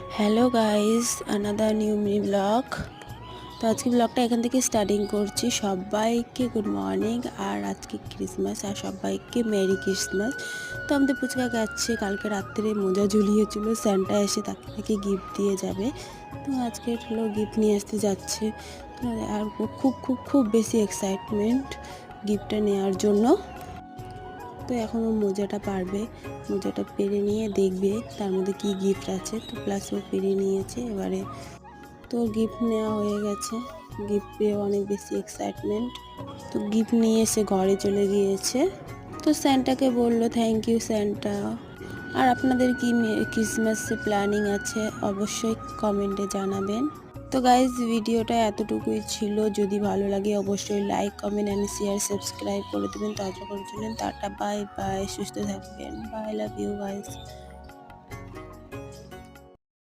Hello guys, another new mini blog. তো আজকে ব্লগটা এখান থেকে স্টার্টিং করছি। সবাইকে গুড মর্নিং। আর আজকে ক্রিসমাস, আর সবাইকে মেরি ক্রিসমাস। তো আমাদের পুচকা যাচ্ছে, কালকে রাত্রে মোজা ঝুলিয়েছিল, স্যান্টা এসে তাকে গিফট দিয়ে যাবে। তো আজকে হলো গিফট নিয়ে আসতে যাচ্ছে। আর খুব খুব খুব বেশি এক্সাইটমেন্ট গিফটটা নেওয়ার জন্য। তো এখন ও মোজাটা পারবে, মোজাটা পেরে নিয়ে দেখবে তার মধ্যে কি গিফট আছে। তো প্লাস ও পেরে নিয়েছে, এবারে তো গিফট নেওয়া হয়ে গেছে। গিফট পেয়ে অনেক বেশি এক্সাইটমেন্ট। তো গিফট নিয়ে এসে ঘরে চলে গিয়েছে। তো স্যান্টাকে বলল থ্যাংক ইউ স্যান্টা। আর আপনাদের কি ক্রিসমাসে প্ল্যানিং আছে অবশ্যই কমেন্টে জানাবেন। তো গাইজ ভিডিওটা এতটুকুই ছিল। যদি ভালো লাগে অবশ্যই like comment and share subscribe করে দেবেন। ততক্ষণ ছিলেন টাটা, বাই বাই, সুস্থ থাকবেন, বাই, লাভ ইউ গাইজ।